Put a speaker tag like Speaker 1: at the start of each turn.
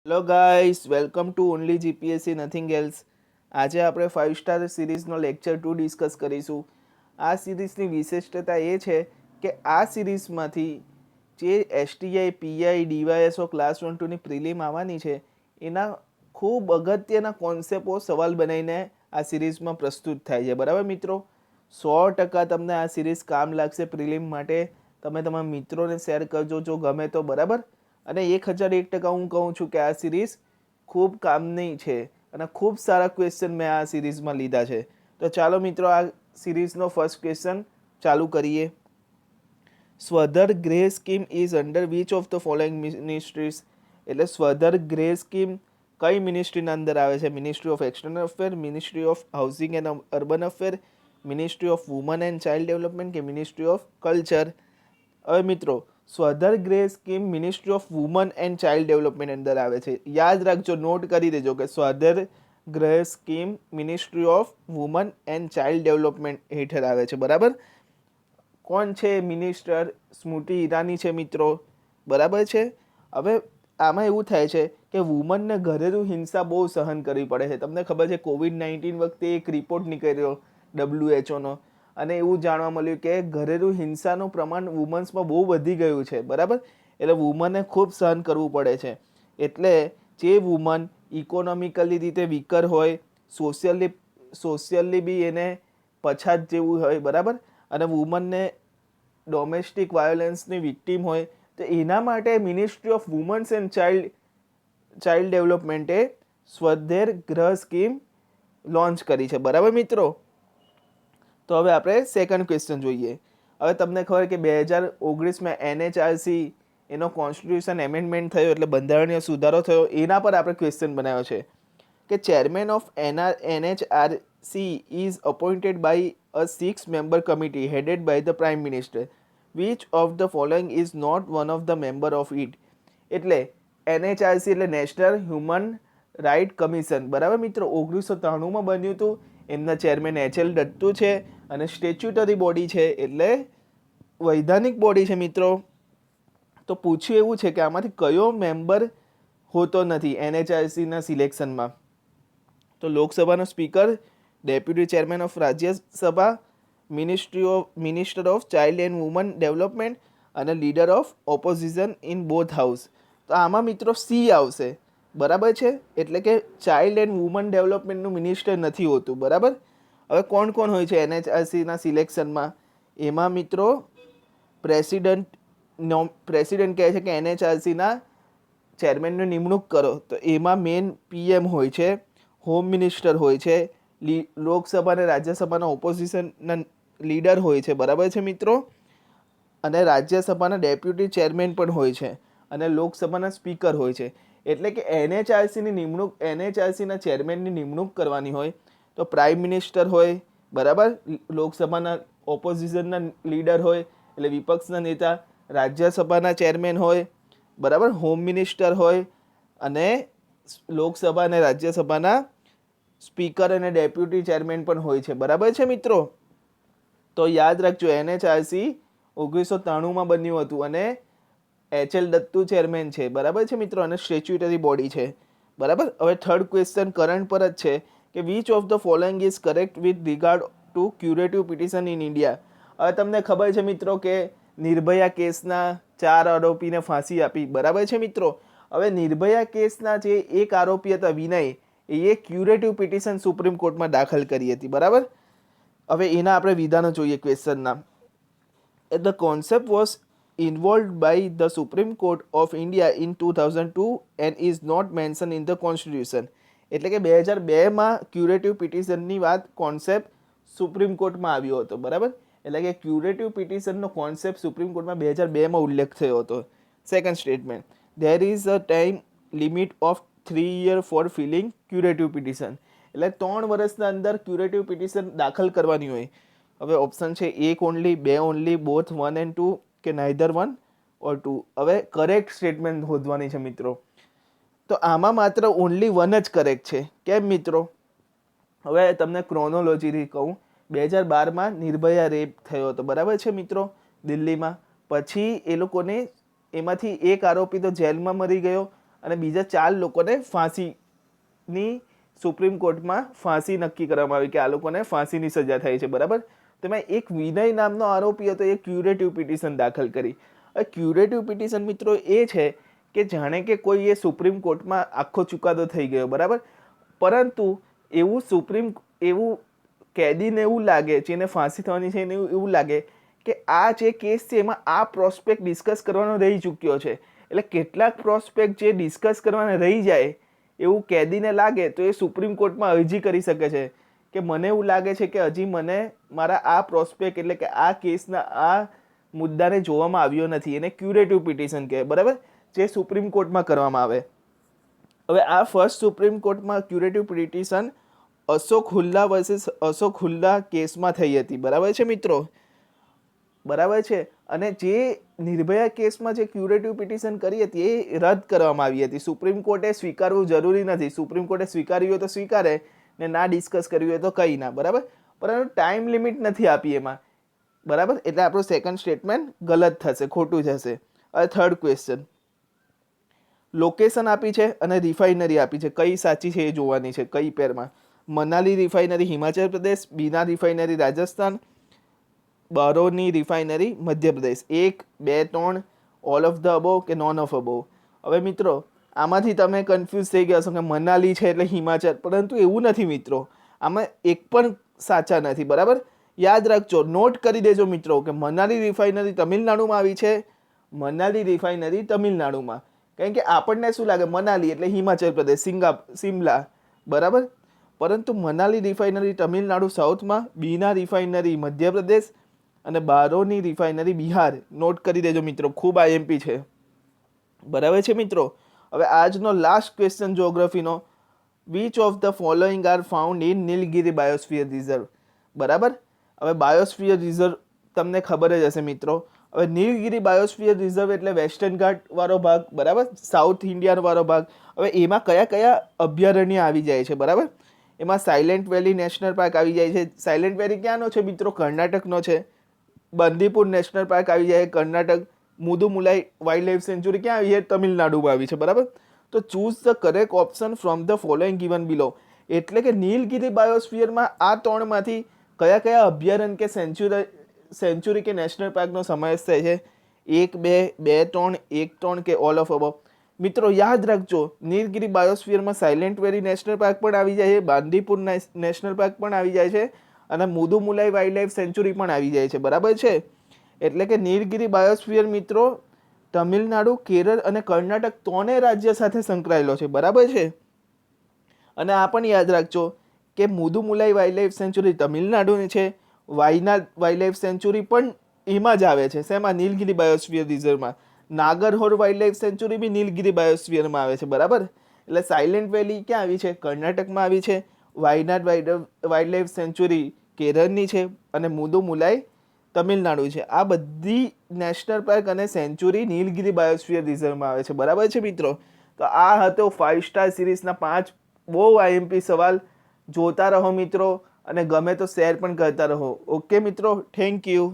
Speaker 1: Hello guys, welcome to only GPSC nothing else. આજે આપણે 5 star સિરીઝનો lecture 2 discuss કરીશું. આ સિરીઝની વિશેષતા એ છે કે આ સિરીઝમાંથી જે એસટીઆઈ, પીઆઈ, ડીવાયએસઓ ક્લાસ 1-2ની પ્રિલિમ આવવાની છે એના ખૂબ અગત્યના કોન્સેપ્ટો સવાલ બનાવીને આ સિરીઝમાં પ્રસ્તુત થાય છે. બરાબર મિત્રો, 100% તમને આ સિરીઝ કામ લાગશે પ્રિલિમ માટે. તમે તમારા મિત્રોને શેર કરજો જો ગમે તો. બરાબર, અને 1001% હું કહું છું કે આ સિરીઝ ખૂબ કામની છે અને ખૂબ સારા ક્વેશ્ચન મેં આ સિરીઝમાં લીધા છે. તો ચાલો મિત્રો, આ સિરીઝનો ફર્સ્ટ ક્વેશ્ચન ચાલુ કરીએ. Swadhar Greh scheme is under which of the following ministries? એટલે સ્વધર ગ્રે સ્કીમ કઈ મિનિસ્ટ્રીના અંદર આવે છે? Ministry of external affair, ministry of housing and urban affair, ministry of woman and child development કે મિનિસ્ટ્રી ઓફ કલ્ચર? હવે મિત્રો, Swadhar Greh scheme ministry of woman and child development અંદર આવે છે. યાદ રાખજો, નોટ કરી દેજો કે Swadhar Greh scheme ministry of woman and child development હેઠળ આવે છે. બરાબર, કોણ છે મિનિસ્ટર? સ્મૃતિ ઈરાની છે મિત્રો. બરાબર છે. હવે આમાં એવું થાય છે કે વુમનને ઘરેલું હિંસા બહુ સહન કરવી પડે છે. તમને ખબર છે, COVID-19 વખતે એક રિપોર્ટ નીકળ્યો WHO નો, અને એવું જાણવા મળ્યું કે ઘરેલું હિંસાનું પ્રમાણ વુમન્સમાં બહુ વધી ગયું છે. બરાબર, એટલે વુમનને ખૂબ સહન કરવું પડે છે. એટલે જે વુમન ઇકોનોમિકલી રીતે વીકર હોય, સોશિયલી બી એને પછાત જેવું હોય, બરાબર, અને વુમનને ડોમેસ્ટિક વાયોલન્સની વિક્ટીમ હોય, તો એના માટે ministry of womens and child ડેવલપમેન્ટે સ્વધર ગ્રહ સ્કીમ લોન્ચ કરી છે. બરાબર મિત્રો, તો હવે આપણે સેકન્ડ ક્વેશ્ચન જોઈએ. હવે તમને ખબર કે 2019માં NHRC એનો કોન્સ્ટિટ્યુશન એમેન્ડમેન્ટ થયો, એટલે બંધારણીય સુધારો થયો. એના પર આપણે ક્વેશ્ચન બનાવ્યો છે કે chairman of NHRC is appointed by a 6-member committee headed by the prime minister. Which of the following is not one of the member of it? એટલે NHRC એટલે નેશનલ હ્યુમન રાઇટ કમિશન. બરાબર મિત્રો, 1993માં બન્યું હતું. એમના chairman HL Dattu છે અને statutory body છે, એટલે વૈધાનિક બોડી છે મિત્રો. તો પૂછ્યું એવું છે કે આમાંથી કયો મેમ્બર હોતો નથી NHRCના સિલેક્શનમાં? તો લોકસભાનો speaker, deputy chairman of Rajya Sabha, minister of child and woman development અને leader of opposition in both house. તો આમાં મિત્રો C આવશે. બરાબર છે, એટલે કે ચાઇલ્ડ એન્ડ વુમન ડેવલપમેન્ટનું મિનિસ્ટર નથી હોતું. બરાબર, હવે કોણ કોણ હોય છે NHRCના સિલેક્શનમાં? એમાં મિત્રો પ્રેસિડેન્ટ કહે છે કે NHRCના ચેરમેનની નિમણૂક કરો, તો એમાં મેન PM હોય છે, હોમ મિનિસ્ટર હોય છે, લોકસભા અને રાજ્યસભાના ઓપોઝિશનના લીડર હોય છે. બરાબર છે મિત્રો, અને રાજ્યસભાના ડેપ્યુટી ચેરમેન પણ હોય છે, અને લોકસભાના સ્પીકર હોય છે. એટલે કે NHRCના ચેરમેનની નિમણૂક કરવાની હોય તો પ્રાઇમ મિનિસ્ટર હોય, બરાબર, લોકસભાના ઓપોઝિશનના લીડર હોય એટલે વિપક્ષના નેતા, રાજ્યસભાના ચેરમેન હોય, બરાબર, હોમ મિનિસ્ટર હોય, અને લોકસભા અને રાજ્યસભાના સ્પીકર અને ડેપ્યુટી ચેરમેન પણ હોય છે. બરાબર છે મિત્રો, તો યાદ રાખજો, NHRC 1993માં બન્યું હતું અને HL દત્તુ ચેરમેન છે. બરાબર છે મિત્રો, અને સ્ટેચ્યુટરી બોડી છે. બરાબર, હવે થર્ડ ક્વેશ્ચન કરંટ પર જ છે કે which of the following is correct with regard to curative petition in India? હવે તમને ખબર છે મિત્રો કે નિર્ભયા કેસના 4 આરોપીને ફાંસી આપી. બરાબર છે મિત્રો, હવે નિર્ભયા કેસના જે એક આરોપી હતા વિનય, એ ક્યુરેટિવ પિટિશન સુપ્રીમ કોર્ટમાં દાખલ કરી હતી. બરાબર, હવે એના આપણે વિધાનો જોઈએ ક્વેશ્ચનના. The concept was involved by the Supreme Court of India in 2002 and is not mentioned in the constitution. એટલે કે 2002માં ક્યુરેટિવ પિટિશનની વાત કોન્સેપ્ટ સુપ્રીમ કોર્ટમાં આવ્યો હતો. બરાબર, એટલે કે ક્યુરેટિવ પિટિશનનો કોન્સેપ્ટ સુપ્રીમ કોર્ટમાં 2002માં ઉલ્લેખ થયો હતો. Second statement, there is a time limit of 3 years for filing curative petition. એટલે 3 વર્ષના અંદર ક્યુરેટિવ પિટિશન દાખલ કરવાની હોય. હવે ઓપ્શન છે 1 ઓનલી, 2 ઓનલી, બોથ 1 and 2 કે નાઇધર 1 or 2. હવે કરેક્ટ સ્ટેટમેન્ટ શોધવાની છે મિત્રો. તો આમાં માત્ર ઓનલી 1 જ કરેક્ટ છે. કેમ મિત્રો? હવે તમને ક્રોનોલોજીથી કહું. 2012માં નિર્ભયા રેપ થયો હતો. બરાબર છે મિત્રો, દિલ્હીમાં. પછી એ લોકોને એમાંથી એક આરોપી તો જેલમાં મરી ગયો અને બીજા 4 લોકોને ફાંસીની સુપ્રીમ કોર્ટમાં ફાંસી નક્કી કરવામાં આવી કે આ લોકોને ફાંસીની સજા થાય છે, બરાબર. તેમાં એક વિનય નામનો આરોપી હતો, એ ક્યુરેટિવ પિટિશન દાખલ કરી. હવે ક્યુરેટિવ પિટિશન મિત્રો એ છે કે જાણે કે કોઈ એ સુપ્રીમ કોર્ટમાં આખો ચુકાદો થઈ ગયો, બરાબર, પરંતુ એવું કેદીને એવું લાગે, જેને ફાંસી થવાની છે એને એવું લાગે કે આ જે કેસ છે એમાં આ પ્રોસ્પેક્ટ ડિસ્કસ કરવાનો રહી ચૂક્યો છે. એટલે કેટલાક પ્રોસ્પેક્ટ જે ડિસ્કસ કરવાના રહી જાય એવું કેદીને લાગે તો એ સુપ્રીમ કોર્ટમાં અરજી કરી શકે છે કે મને એવું લાગે છે કે હજી મને મારા આ પ્રોસ્પેક્ટ એટલે કે આ કેસના આ મુદ્દાને જોવામાં આવ્યો નથી, એને ક્યુરેટિવ પિટિશન કહે, બરાબર, જે સુપ્રીમ કોર્ટમાં કરવામાં આવે. હવે આ ફર્સ્ટ સુપ્રીમ કોર્ટમાં curative petition Ashok Hurra versus Ashok Hurra કેસમાં થઈ હતી, બરાબર છે મિત્રો, બરાબર છે. અને જે નિર્ભયા કેસમાં જે ક્યુરેટિવ પિટિશન કરી હતી એ રદ કરવામાં આવી હતી. સુપ્રીમ કોર્ટે સ્વીકારવું જરૂરી નથી, સુપ્રીમ કોર્ટે સ્વીકાર્યું હોય તો સ્વીકારે ને ના ડિસ્કસ કર્યું હોય તો કંઈ ના, બરાબર, પરંતુ ટાઈમ લિમિટ નથી આપી એમાં, બરાબર. એટલે આપણું સેકન્ડ સ્ટેટમેન્ટ ગલત થશે, ખોટું જશે. હવે થર્ડ ક્વેશ્ચન, લોકેશન આપી છે અને રિફાઇનરી આપી છે, કઈ સાચી છે એ જોવાની છે. કઈ પેરમાં? Manali refinery Himachal Pradesh, Bina refinery Rajasthan, બારોની refinery Madhya Pradesh. 1, 2, 3, all of the above કે નોન ઓફ અબોવ? હવે મિત્રો આમાંથી તમે કન્ફ્યુઝ થઈ ગયા છો કે મનાલી છે એટલે હિમાચલ, પરંતુ એવું નથી મિત્રો, આમાં એક પણ સાચા નથી, બરાબર. યાદ રાખજો, નોટ કરી દેજો મિત્રો કે મનાલી રિફાઇનરી તમિલનાડુમાં આવી છે, મનાલી રિફાઇનરી તમિલનાડુમાં. કારણ કે આપણને શું લાગે મનાલી એટલે હિમાચલ પ્રદેશ, સિમલા, બરાબર, પરંતુ મનાલી રિફાઇનરી તમિલનાડુ સાઉથમાં, બીના રિફાઇનરી મધ્યપ્રદેશ અને બારોની રિફાઇનરી બિહાર. નોટ કરી દેજો મિત્રો, ખૂબ આઈએમપી છે, બરાબર છે મિત્રો. હવે આજનો લાસ્ટ ક્વેશ્ચન જ્યોગ્રાફીનો, which of the following are found in Nilgiri biosphere reserve, બરાબર. હવે બાયોસ્ફિયર રિઝર્વ તમને ખબર જ હશે મિત્રો. હવે નીલગિરી બાયોસ્ફિયર રિઝર્વ એટલે વેસ્ટર્ન ઘાટ વાળો ભાગ, બરાબર, સાઉથ ઇન્ડિયા વાળો ભાગ. હવે એમાં કયા કયા અભયારણ્ય આવી જાય છે, બરાબર. એમાં સાયલેન્ટ વેલી નેશનલ પાર્ક આવી જાય છે. સાયલેન્ટ વેલી ક્યાંનો છે મિત્રો? કર્ણાટકનો છે. બંદીપુર નેશનલ પાર્ક આવી જાય કર્ણાટક. મુદુમુલાઈ વાઇલ્ડ લાઇફ સેન્ચ્યુરી ક્યાં આવી છે? તમિલનાડુમાં આવી છે, બરાબર. તો choose the correct option from the following given below. એટલે કે નીલગિરી બાયોસ્ફિયરમાં આ 3માંથી કયા કયા અભયારણ્ય કે સેન્ચ્યુરી કે નેશનલ પાર્કનો સમાવેશ થાય છે? 1, 2, 2, 3, 1, 3 કે ઓલ ઓફ અબવ? મિત્રો યાદ રાખજો, નીલગિરી બાયોસ્ફિયરમાં સાયલેન્ટ વેલી નેશનલ પાર્ક પણ આવી જાય છે, બાંદીપુર નેશનલ પાર્ક પણ આવી જાય છે અને મુદુમુલાઈ વાઇલ્ડ લાઇફ સેન્ચ્યુરી પણ આવી જાય છે, બરાબર છે. એટલે કે નીલગિરી બાયોસ્ફિયર મિત્રો તમિલનાડુ, કેરળ અને કર્ણાટક 3 રાજ્ય સાથે સંકળાયેલો છે, બરાબર છે. અને આ પણ યાદ રાખજો કે મુદુમુલાઈ વાઇલ્ડ લાઇફ સેન્ચ્યુરી તમિલનાડુની છે, વાયનાડ વાઇલ્ડ લાઇફ સેન્ચ્યુરી પણ એમાં જ આવે છે. શેમાં? નીલગિરી બાયોસ્ફિયર રિઝર્વમાં. નાગરહોર વાઇલ્ડ લાઇફ સેન્ચ્યુરી બી નીલગિરી બાયોસ્ફિયરમાં આવે છે, બરાબર. એટલે સાયલેન્ટ વેલી ક્યાં આવી છે? કર્ણાટકમાં આવી છે. વાયનાડ વાઇલ્ડ લાઇફ સેન્ચ્યુરી કેરળની છે અને મુદુમુલાઈ તમિલનાડુ છે. આ બધી નેશનલ પાર્ક અને સેન્ચ્યુરી નીલગિરી બાયોસ્ફિયર રિઝર્વમાં આવે છે, બરાબર છે મિત્રો. તો આ હતો 5 સ્ટાર સિરીઝના 5 બહુ આઈએમપી સવાલ. જોતા રહો મિત્રો અને ગમે તો શેર પણ કરતા રહો. ઓકે મિત્રો, થેન્ક યુ.